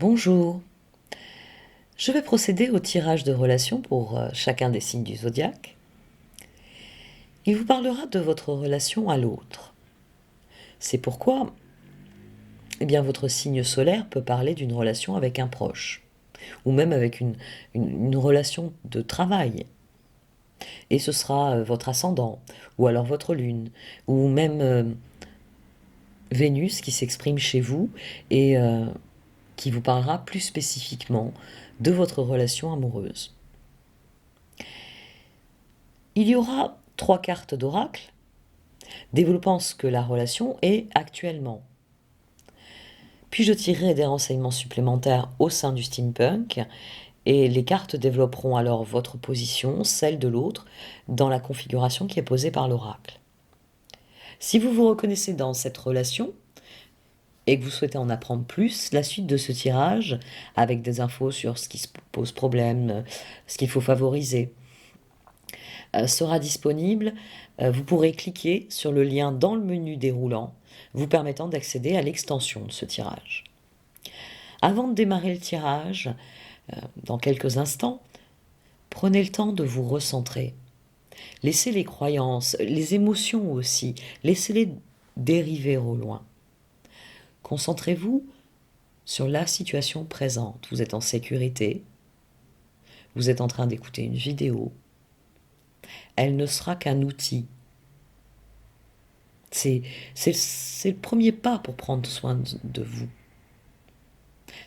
Bonjour, je vais procéder au tirage de relations pour chacun des signes du zodiaque. Il vous parlera de votre relation à l'autre. C'est pourquoi, votre signe solaire peut parler d'une relation avec un proche, ou même avec une relation de travail. Et ce sera votre ascendant, ou alors votre lune, ou même Vénus qui s'exprime chez vous et qui vous parlera plus spécifiquement de votre relation amoureuse. Il y aura 3 cartes d'oracle développant ce que la relation est actuellement. Puis je tirerai des renseignements supplémentaires au sein du steampunk et les cartes développeront alors votre position, celle de l'autre, dans la configuration qui est posée par l'oracle. Si vous vous reconnaissez dans cette relation et que vous souhaitez en apprendre plus, la suite de ce tirage, avec des infos sur ce qui se pose problème, ce qu'il faut favoriser, sera disponible. Vous pourrez cliquer sur le lien dans le menu déroulant, vous permettant d'accéder à l'extension de ce tirage. Avant de démarrer le tirage, dans quelques instants, prenez le temps de vous recentrer. Laissez les croyances, les émotions aussi, laissez-les dériver au loin. Concentrez-vous sur la situation présente. Vous êtes en sécurité, vous êtes en train d'écouter une vidéo. Elle ne sera qu'un outil. C'est le premier pas pour prendre soin de vous.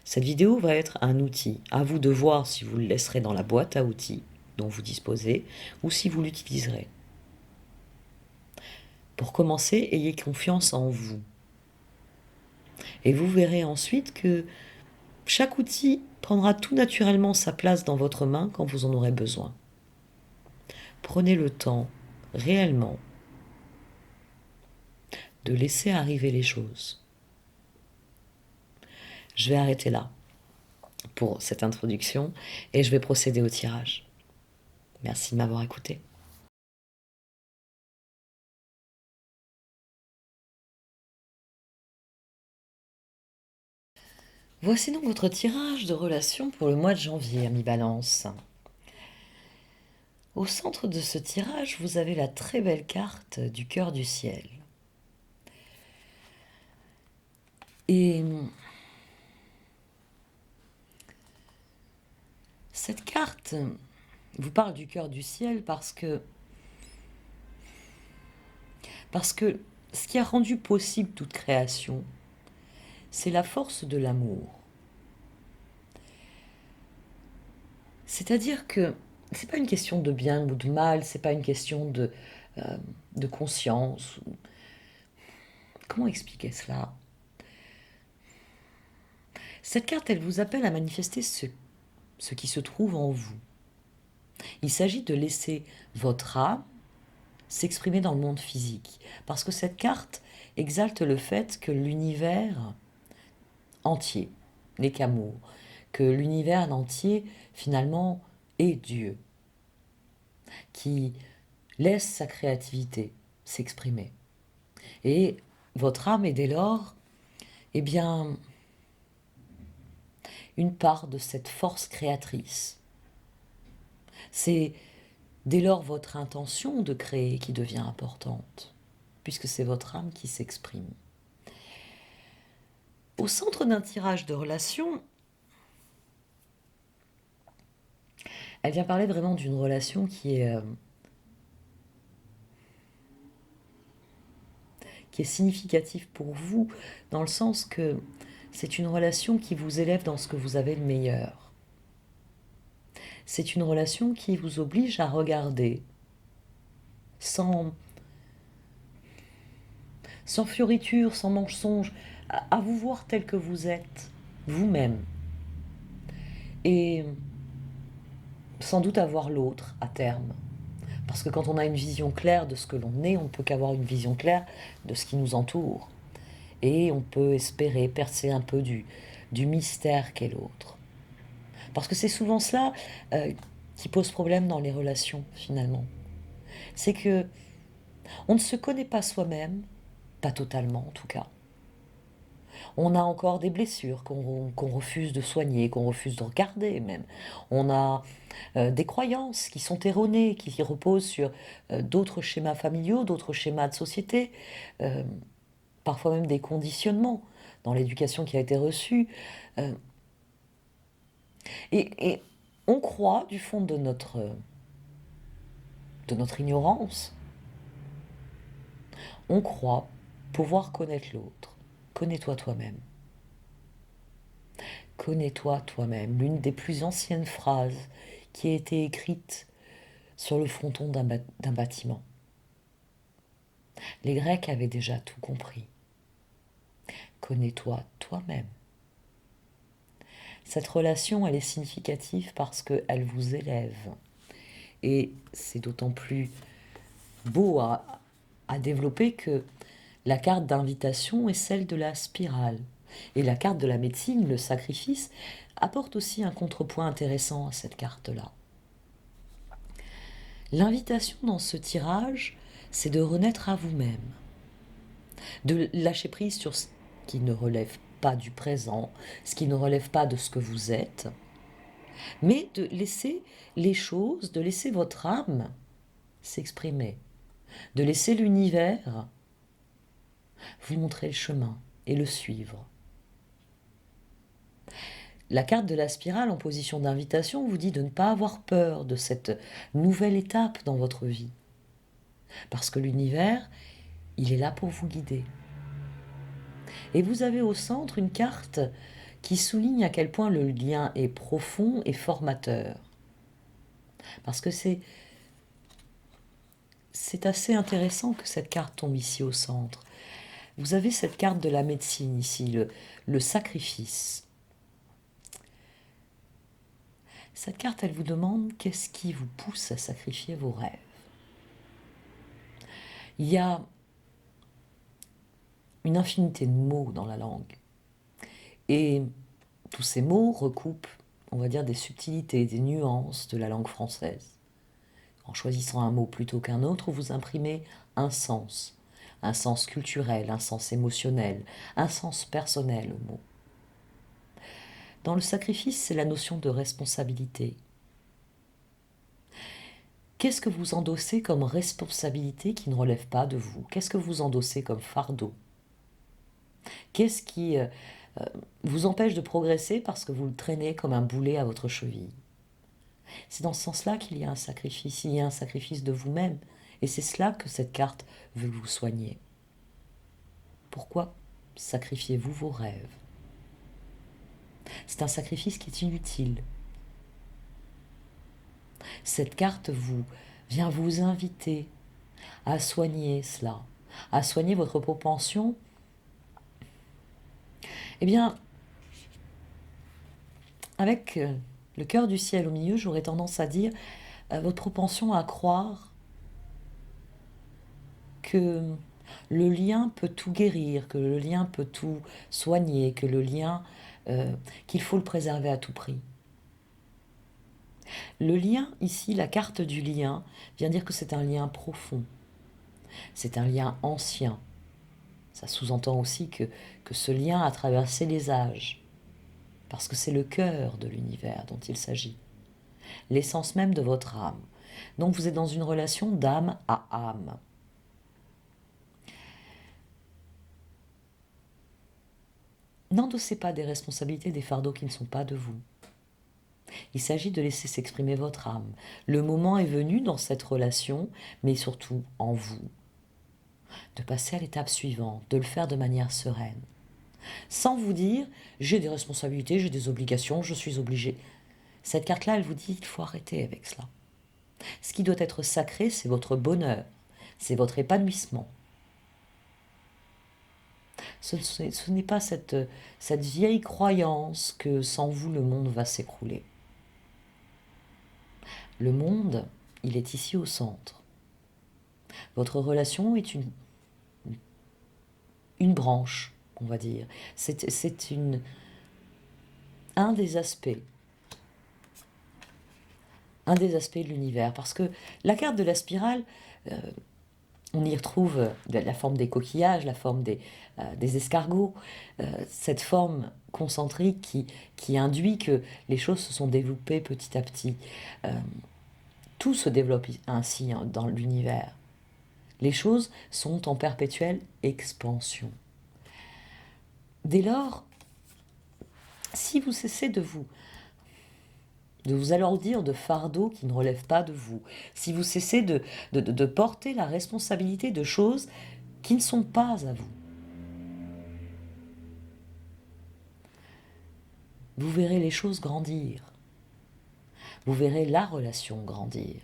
Cette vidéo va être un outil. À vous de voir si vous le laisserez dans la boîte à outils dont vous disposez ou si vous l'utiliserez. Pour commencer, ayez confiance en vous. Et vous verrez ensuite que chaque outil prendra tout naturellement sa place dans votre main quand vous en aurez besoin. Prenez le temps, réellement, de laisser arriver les choses. Je vais arrêter là pour cette introduction et je vais procéder au tirage. Merci de m'avoir écouté. Voici donc votre tirage de relations pour le mois de janvier, ami Balance. Au centre de ce tirage, vous avez la très belle carte du cœur du ciel. Et cette carte vous parle du cœur du ciel parce que ce qui a rendu possible toute création, c'est la force de l'amour. C'est-à-dire que c'est pas une question de bien ou de mal, c'est pas une question de conscience. Comment expliquer cela? Cette carte, elle vous appelle à manifester ce qui se trouve en vous. Il s'agit de laisser votre âme s'exprimer dans le monde physique. Parce que cette carte exalte le fait que l'univers entier n'est qu'amour, que l'univers entier, finalement, est Dieu, qui laisse sa créativité s'exprimer. Et votre âme est dès lors, eh bien, une part de cette force créatrice. C'est dès lors votre intention de créer qui devient importante, puisque c'est votre âme qui s'exprime. Au centre d'un tirage de relations, elle vient parler vraiment d'une relation qui est significative pour vous, dans le sens que c'est une relation qui vous élève dans ce que vous avez de meilleur. C'est une relation qui vous oblige à regarder sans, sans fioriture, sans mensonge, à vous voir tel que vous êtes, vous-même. Et sans doute avoir l'autre à terme. Parce que quand on a une vision claire de ce que l'on est, on ne peut qu'avoir une vision claire de ce qui nous entoure. Et on peut espérer percer un peu du mystère qu'est l'autre. Parce que c'est souvent cela qui pose problème dans les relations, finalement. C'est que on ne se connaît pas soi-même, pas totalement en tout cas. On a encore des blessures qu'on refuse de soigner, qu'on refuse de regarder même. On a des croyances qui sont erronées, qui reposent sur d'autres schémas familiaux, d'autres schémas de société, euh, parfois même des conditionnements dans l'éducation qui a été reçue. Euh, et on croit, du fond de notre ignorance, on croit pouvoir connaître l'autre. Connais-toi toi-même. Connais-toi toi-même, l'une des plus anciennes phrases qui a été écrite sur le fronton d'un bâtiment. Les Grecs avaient déjà tout compris. Connais-toi toi-même. Cette relation, elle est significative parce qu'elle vous élève. Et c'est d'autant plus beau à développer que la carte d'invitation est celle de la spirale. Et la carte de la médecine, le sacrifice, apporte aussi un contrepoint intéressant à cette carte-là. L'invitation dans ce tirage, c'est de renaître à vous-même, de lâcher prise sur ce qui ne relève pas du présent, ce qui ne relève pas de ce que vous êtes, mais de laisser les choses, de laisser votre âme s'exprimer, de laisser l'univers vous montrer le chemin et le suivre. La carte de la spirale en position d'invitation vous dit de ne pas avoir peur de cette nouvelle étape dans votre vie. Parce que l'univers, il est là pour vous guider. Et vous avez au centre une carte qui souligne à quel point le lien est profond et formateur. Parce que c'est assez intéressant que cette carte tombe ici au centre. Vous avez cette carte de la médecine ici, le sacrifice. Cette carte, elle vous demande qu'est-ce qui vous pousse à sacrifier vos rêves. Il y a une infinité de mots dans la langue. Et tous ces mots recoupent, on va dire, des subtilités, des nuances de la langue française. En choisissant un mot plutôt qu'un autre, vous imprimez un sens culturel, un sens émotionnel, un sens personnel au mot. Dans le sacrifice, c'est la notion de responsabilité. Qu'est-ce que vous endossez comme responsabilité qui ne relève pas de vous? Qu'est-ce que vous endossez comme fardeau? Qu'est-ce qui vous empêche de progresser parce que vous le traînez comme un boulet à votre cheville? C'est dans ce sens-là qu'il y a un sacrifice, il y a un sacrifice de vous-même. Et c'est cela que cette carte veut vous soigner. Pourquoi sacrifiez-vous vos rêves? C'est un sacrifice qui est inutile. Cette carte vient vous inviter à soigner cela, à soigner votre propension. Eh bien, avec le cœur du ciel au milieu, j'aurais tendance à dire votre propension à croire que le lien peut tout guérir, que le lien peut tout soigner, que le lien, qu'il faut le préserver à tout prix. Le lien, ici, la carte du lien, vient dire que c'est un lien profond, c'est un lien ancien. Ça sous-entend aussi que ce lien a traversé les âges, parce que c'est le cœur de l'univers dont il s'agit, l'essence même de votre âme. Donc vous êtes dans une relation d'âme à âme. N'endossez pas des responsabilités, des fardeaux qui ne sont pas de vous. Il s'agit de laisser s'exprimer votre âme. Le moment est venu dans cette relation, mais surtout en vous, de passer à l'étape suivante, de le faire de manière sereine. Sans vous dire, j'ai des responsabilités, j'ai des obligations, je suis obligé. Cette carte-là, elle vous dit, il faut arrêter avec cela. Ce qui doit être sacré, c'est votre bonheur, c'est votre épanouissement. Ce n'est pas cette vieille croyance que sans vous, le monde va s'écrouler. Le monde, il est ici au centre. Votre relation est une branche, on va dire. C'est un des aspects. Un des aspects de l'univers. Parce que la carte de la spirale, On y retrouve la forme des coquillages, la forme des escargots, cette forme concentrique qui induit que les choses se sont développées petit à petit. Euh, tout se développe ainsi dans l'univers. Les choses sont en perpétuelle expansion. Dès lors, si vous cessez de vous alourdir de fardeaux qui ne relèvent pas de vous, si vous cessez de porter la responsabilité de choses qui ne sont pas à vous, vous verrez les choses grandir. Vous verrez la relation grandir.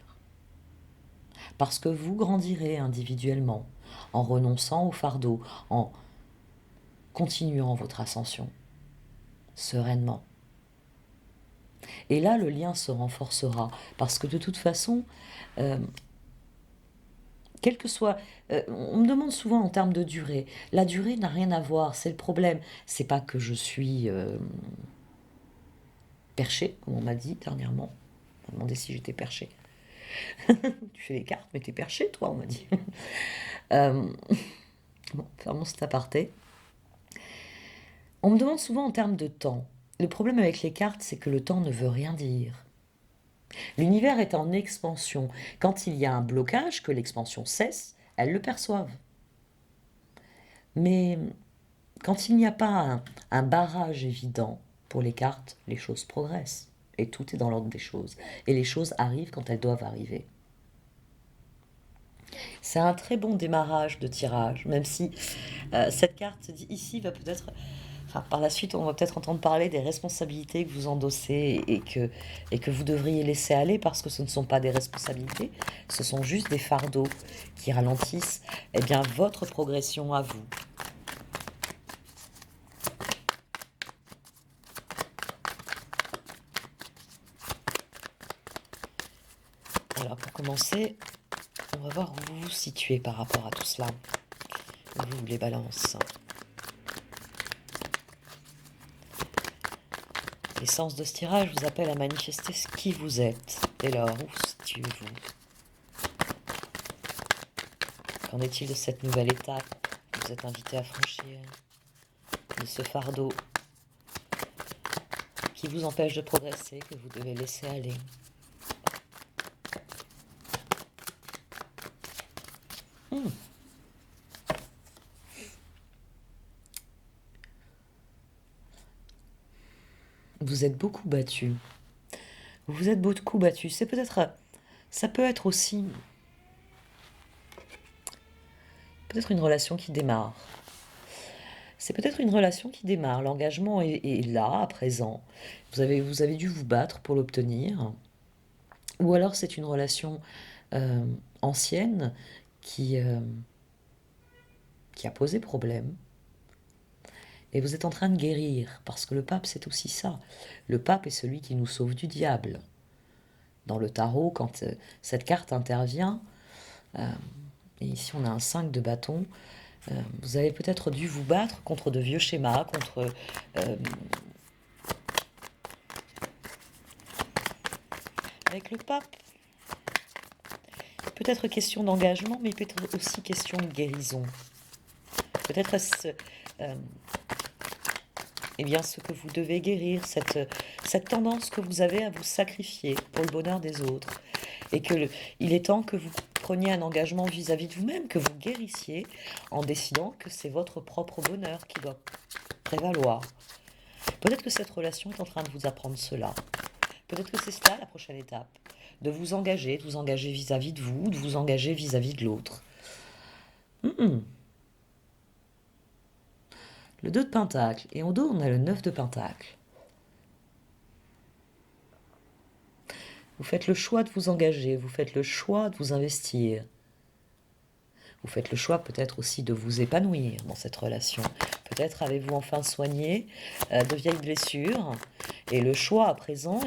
Parce que vous grandirez individuellement en renonçant au fardeau, en continuant votre ascension, sereinement. Et là, le lien se renforcera, parce que de toute façon, euh, quel que soit, on me demande souvent en termes de durée. La durée n'a rien à voir, c'est le problème. C'est pas que je suis perché, comme on m'a dit dernièrement. On m'a demandé si j'étais perché. Tu fais les cartes, mais t'es perché, toi, on m'a dit. euh, bon, fermons cet aparté. On me demande souvent en termes de temps. Le problème avec les cartes, c'est que le temps ne veut rien dire. L'univers est en expansion. Quand il y a un blocage, que l'expansion cesse, elles le perçoivent. Mais quand il n'y a pas un barrage évident pour les cartes, les choses progressent. Et tout est dans l'ordre des choses. Et les choses arrivent quand elles doivent arriver. C'est un très bon démarrage de tirage, même si cette carte ici va peut-être... Enfin, par la suite, on va peut-être entendre parler des responsabilités que vous endossez et que vous devriez laisser aller parce que ce ne sont pas des responsabilités, ce sont juste des fardeaux qui ralentissent bien, votre progression à vous. Alors, pour commencer, on va voir où vous vous situez par rapport à tout cela. Vous, les balances. L'essence de ce tirage vous appelle à manifester ce qui vous êtes. Dès lors, où situez-vous? Qu'en est-il de cette nouvelle étape que vous êtes invité à franchir? De ce fardeau qui vous empêche de progresser, que vous devez laisser aller? Vous êtes beaucoup battu. Vous vous êtes beaucoup battu. C'est peut-être... Ça peut être aussi... Peut-être une relation qui démarre. C'est peut-être une relation qui démarre. L'engagement est là, à présent. Vous avez dû vous battre pour l'obtenir. Ou alors c'est une relation euh, ancienne qui, euh, qui a posé problème. Et vous êtes en train de guérir. Parce que le pape, c'est aussi ça. Le pape est celui qui nous sauve du diable. Dans le tarot, quand cette carte intervient, et ici on a un 5 de bâton, vous avez peut-être dû vous battre contre de vieux schémas, contre... avec le pape, peut-être question d'engagement, mais peut-être aussi question de guérison. Peut-être eh bien, ce que vous devez guérir, cette tendance que vous avez à vous sacrifier pour le bonheur des autres. Et il est temps que vous preniez un engagement vis-à-vis de vous-même, que vous guérissiez en décidant que c'est votre propre bonheur qui doit prévaloir. Peut-être que cette relation est en train de vous apprendre cela. Peut-être que c'est cela la prochaine étape. De vous engager vis-à-vis de vous, de vous engager vis-à-vis de l'autre. Le 2 de Pentacle. Et en dos, on a le 9 de Pentacle. Vous faites le choix de vous engager, vous faites le choix de vous investir. Vous faites le choix peut-être aussi de vous épanouir dans cette relation. Peut-être avez-vous enfin soigné de vieilles blessures. Et le choix à présent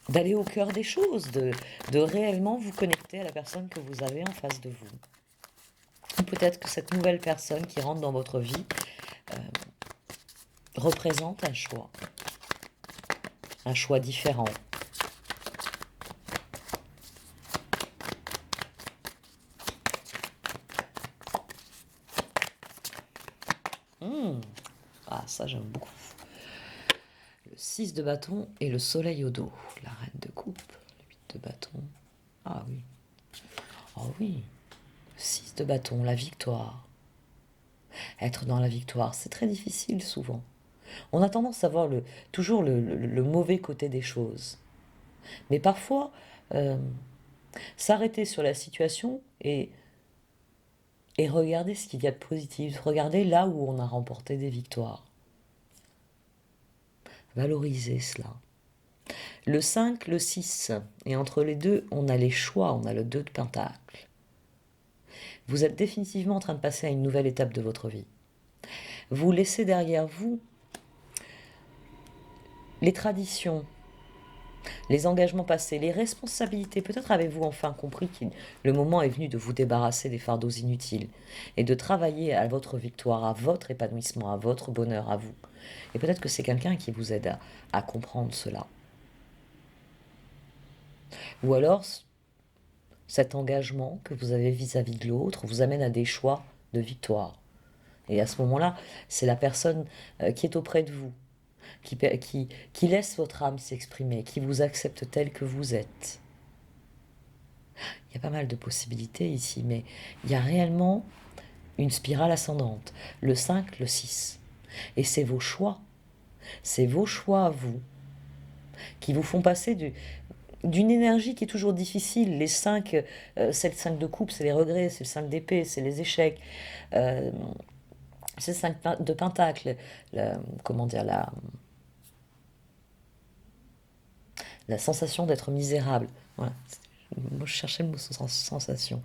d'aller au cœur des choses, de réellement vous connecter à la personne que vous avez en face de vous. Ou peut-être que cette nouvelle personne qui rentre dans votre vie représente un choix différent. ça j'aime beaucoup. Le 6 de bâton et le soleil au dos. La reine de coupe, le 8 de bâton. Ah oui. Oh oui. 6 de bâton, la victoire. Être dans la victoire, c'est très difficile souvent. On a tendance à voir toujours le mauvais côté des choses. Mais parfois, euh, s'arrêter sur la situation et regarder ce qu'il y a de positif, regarder là où on a remporté des victoires. Valoriser cela. Le 5, le 6, et entre les deux, on a les choix, on a le 2 de pentacle. Vous êtes définitivement en train de passer à une nouvelle étape de votre vie. Vous laissez derrière vous les traditions, les engagements passés, les responsabilités. Peut-être avez-vous enfin compris que le moment est venu de vous débarrasser des fardeaux inutiles et de travailler à votre victoire, à votre épanouissement, à votre bonheur, à vous. Et peut-être que c'est quelqu'un qui vous aide à comprendre cela. Ou alors, cet engagement que vous avez vis-à-vis de l'autre vous amène à des choix de victoire. Et à ce moment-là, c'est la personne qui est auprès de vous, qui laisse votre âme s'exprimer, qui vous accepte tel que vous êtes. Il y a pas mal de possibilités ici, mais il y a réellement une spirale ascendante. Le 5, le 6. Et c'est vos choix. C'est vos choix à vous qui vous font passer d'une énergie qui est toujours difficile. Les 5, c'est le 5 de coupe, c'est les regrets, c'est le 5 d'épée, c'est les échecs. Euh, c'est le 5 de pentacle. Comment dire, la sensation d'être misérable. Voilà. Moi, je cherchais le mot sensation.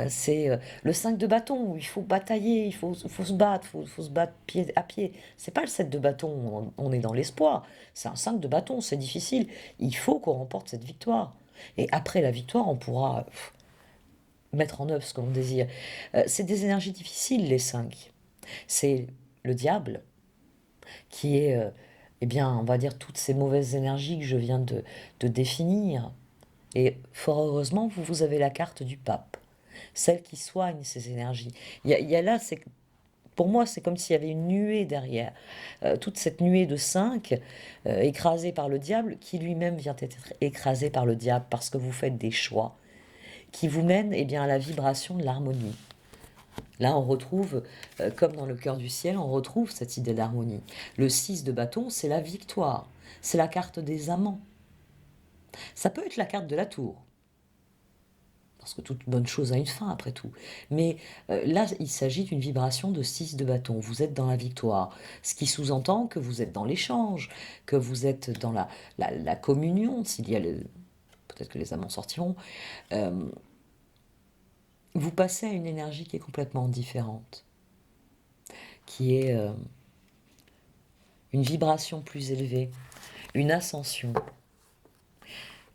C'est le 5 de bâton, où il faut batailler, faut se battre, faut se battre pied à pied. C'est pas le 7 de bâton, on est dans l'espoir. C'est un 5 de bâton, c'est difficile. Il faut qu'on remporte cette victoire. Et après la victoire, on pourra mettre en œuvre ce qu'on désire. C'est des énergies difficiles, les 5. C'est le diable qui est, eh bien, on va dire, toutes ces mauvaises énergies que je viens de définir. Et fort heureusement, vous avez la carte du pape, celle qui soigne ces énergies. Il y a là, pour moi, c'est comme s'il y avait une nuée derrière. Toute cette nuée de 5, écrasée par le diable, qui lui-même vient être écrasé par le diable parce que vous faites des choix qui vous mènent eh bien, à la vibration de l'harmonie. Là, on retrouve, comme dans le cœur du ciel, on retrouve cette idée d'harmonie. Le 6 de bâton, c'est la victoire. C'est la carte des amants. Ça peut être la carte de la tour. Parce que toute bonne chose a une fin, après tout. Mais là, il s'agit d'une vibration de 6 de bâton. Vous êtes dans la victoire. Ce qui sous-entend que vous êtes dans l'échange, que vous êtes dans la communion, s'il y a peut-être que les amants sortiront. Vous passez à une énergie qui est complètement différente, qui est une vibration plus élevée, une ascension.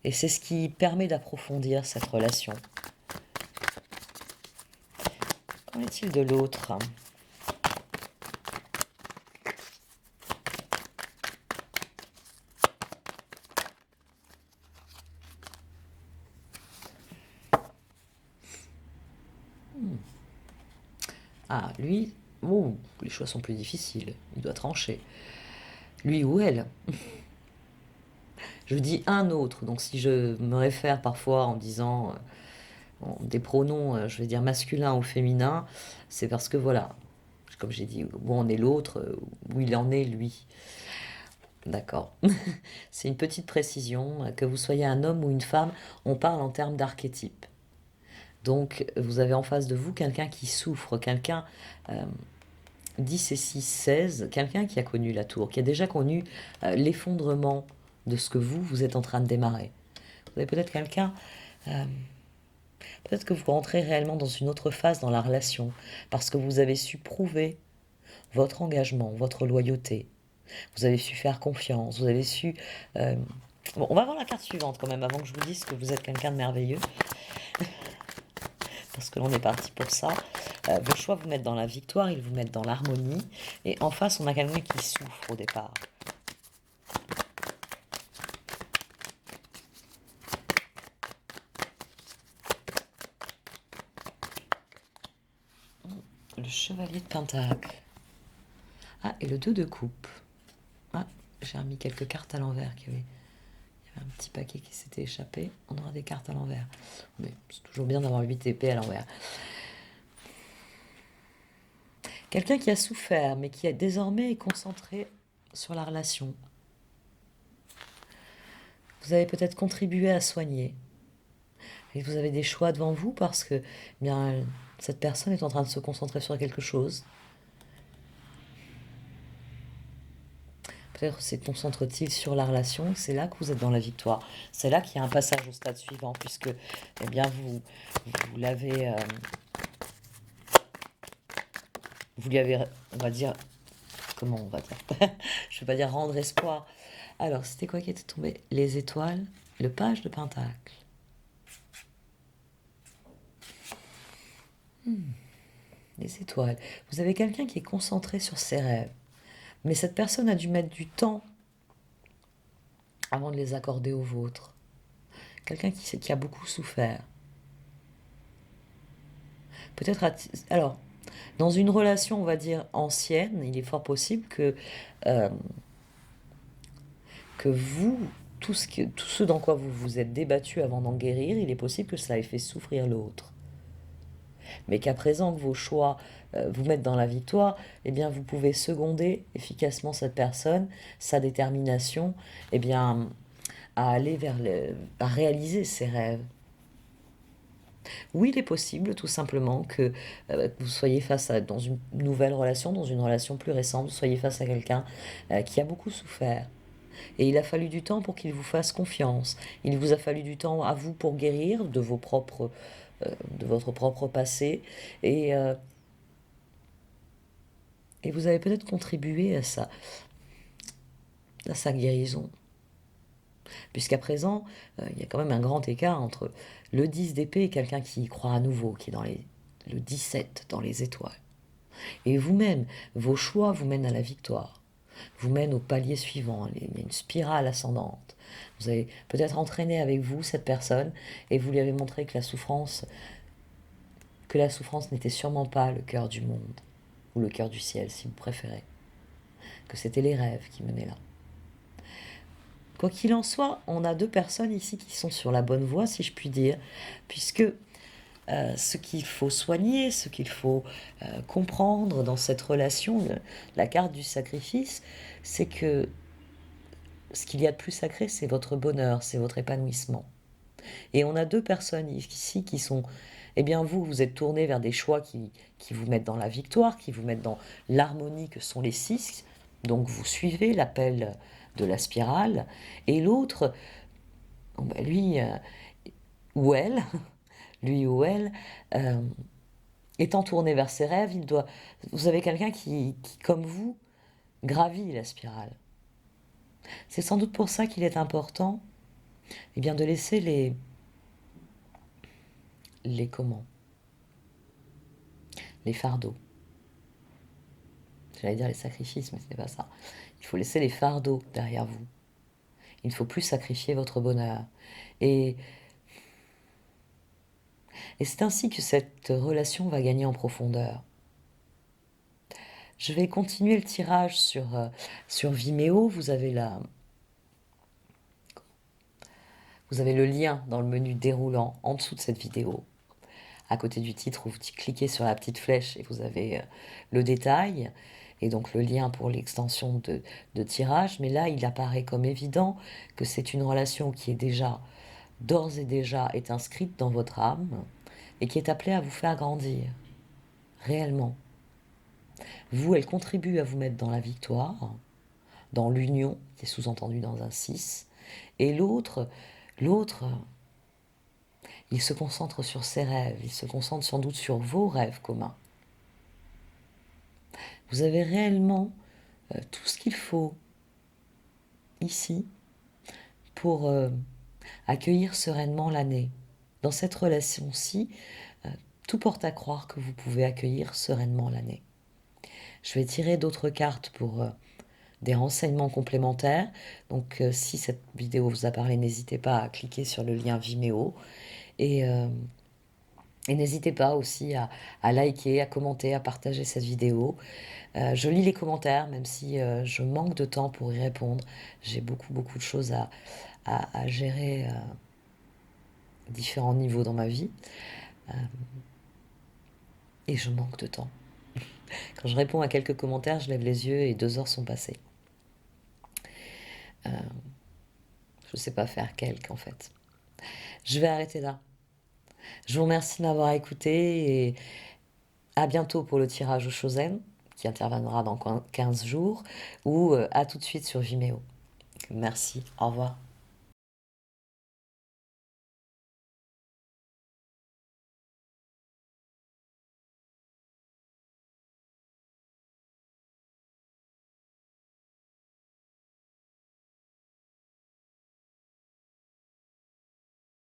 Et c'est ce qui permet d'approfondir cette relation. Qu'en est-il de l'autre ? Ah, lui, les choix sont plus difficiles. Il doit trancher. Lui ou elle. Je dis un autre. Donc si je me réfère parfois en disant des pronoms, je vais dire masculin ou féminin, c'est parce que voilà, comme j'ai dit, où en est l'autre, où il en est lui. D'accord. C'est une petite précision. Que vous soyez un homme ou une femme, on parle en termes d'archétype. Donc vous avez en face de vous quelqu'un qui souffre, quelqu'un 10 et 6, 16, quelqu'un qui a connu la tour, qui a déjà connu l'effondrement de ce que vous êtes en train de démarrer. Vous avez peut-être quelqu'un, euh, peut-être que vous rentrez réellement dans une autre phase dans la relation, parce que vous avez su prouver votre engagement, votre loyauté. Vous avez su faire confiance, vous avez su... Bon, on va voir la carte suivante quand même, avant que je vous dise que vous êtes quelqu'un de merveilleux. Parce que l'on est parti pour ça. Vos choix vous mettent dans la victoire, ils vous mettent dans l'harmonie. Et en face, on a quelqu'un qui souffre au départ. Le chevalier de Pentacle. Ah, et le 2 de coupe. Ah, j'ai remis quelques cartes à l'envers. Il y avait un petit paquet qui s'était échappé. On aura des cartes à l'envers. Mais c'est toujours bien d'avoir 8 épées à l'envers. Quelqu'un qui a souffert, mais qui est désormais concentré sur la relation. Vous avez peut-être contribué à soigner. Et vous avez des choix devant vous parce que bien, cette personne est en train de se concentrer sur quelque chose. Peut-être se concentre-t-il sur la relation. C'est là que vous êtes dans la victoire. C'est là qu'il y a un passage au stade suivant, puisque eh bien, vous l'avez... vous lui avez, on va dire... Comment on va dire? Je ne vais pas dire rendre espoir. Alors, c'était quoi qui était tombé? Les étoiles, le page de Pentacle. Les étoiles. Vous avez quelqu'un qui est concentré sur ses rêves. Mais cette personne a dû mettre du temps avant de les accorder aux vôtres. Quelqu'un qui a beaucoup souffert. Peut-être, alors, dans une relation, on va dire, ancienne, il est fort possible euh, que vous, tout ce dans quoi vous vous êtes débattu avant d'en guérir, il est possible que cela ait fait souffrir l'autre. Mais qu'à présent que vos choix vous mettent dans la victoire, eh bien vous pouvez seconder efficacement cette personne, sa détermination, eh bien à aller à réaliser ses rêves. Oui, il est possible tout simplement que vous soyez dans une nouvelle relation, dans une relation plus récente, vous soyez face à quelqu'un qui a beaucoup souffert. Et il a fallu du temps pour qu'il vous fasse confiance. Il vous a fallu du temps à vous pour guérir de votre propre passé. Et, euh, et vous avez peut-être contribué à sa guérison. Puisqu'à présent, il y a quand même un grand écart entre le 10 d'épée et quelqu'un qui y croit à nouveau, qui est le 17 dans les étoiles. Et vous-même, vos choix vous mènent à la victoire, vous mènent au palier suivant. Il y a une spirale ascendante. Vous avez peut-être entraîné avec vous cette personne et vous lui avez montré que la souffrance n'était sûrement pas le cœur du monde, ou le cœur du ciel si vous préférez, que c'était les rêves qui menaient là. Quoi qu'il en soit, on a deux personnes ici qui sont sur la bonne voie, si je puis dire, puisque ce qu'il faut soigner, ce qu'il faut comprendre dans cette relation, la carte du sacrifice, c'est que ce qu'il y a de plus sacré, c'est votre bonheur, c'est votre épanouissement. Et on a deux personnes ici qui sont, eh bien vous êtes tourné vers des choix qui vous mettent dans la victoire, qui vous mettent dans l'harmonie que sont les six, donc vous suivez l'appel de la spirale, et l'autre, bon, ben lui ou elle, lui ou elle, euh, étant tourné vers ses rêves, vous avez quelqu'un qui, comme vous, gravit la spirale. C'est sans doute pour ça qu'il est important, eh bien, de laisser les comment, les fardeaux. J'allais dire les sacrifices, mais ce n'est pas ça. Il faut laisser les fardeaux derrière vous. Il ne faut plus sacrifier votre bonheur. Et, et c'est ainsi que cette relation va gagner en profondeur. Je vais continuer le tirage sur Vimeo. Vous avez le lien dans le menu déroulant en dessous de cette vidéo. À côté du titre, vous cliquez sur la petite flèche et vous avez le détail et donc le lien pour l'extension de tirage. Mais là, il apparaît comme évident que c'est une relation qui est d'ores et déjà, est inscrite dans votre âme et qui est appelée à vous faire grandir, réellement. Vous, elle contribue à vous mettre dans la victoire, dans l'union, qui est sous-entendu dans un 6, et l'autre, il se concentre sur ses rêves, il se concentre sans doute sur vos rêves communs. Vous avez réellement tout ce qu'il faut ici pour accueillir sereinement l'année. Dans cette relation-ci, tout porte à croire que vous pouvez accueillir sereinement l'année. Je vais tirer d'autres cartes pour des renseignements complémentaires. Donc si cette vidéo vous a parlé, n'hésitez pas à cliquer sur le lien Vimeo. Et Et n'hésitez pas aussi à liker, à commenter, à partager cette vidéo. Je lis les commentaires, même si je manque de temps pour y répondre. J'ai beaucoup, beaucoup de choses à gérer différents niveaux dans ma vie. Et je manque de temps. Quand je réponds à quelques commentaires, je lève les yeux et 2 heures sont passées. Je sais pas faire quelques en fait. Je vais arrêter là. Je vous remercie de m'avoir écouté et à bientôt pour le tirage au Chosen qui interviendra dans 15 jours ou à tout de suite sur Vimeo. Merci, au revoir.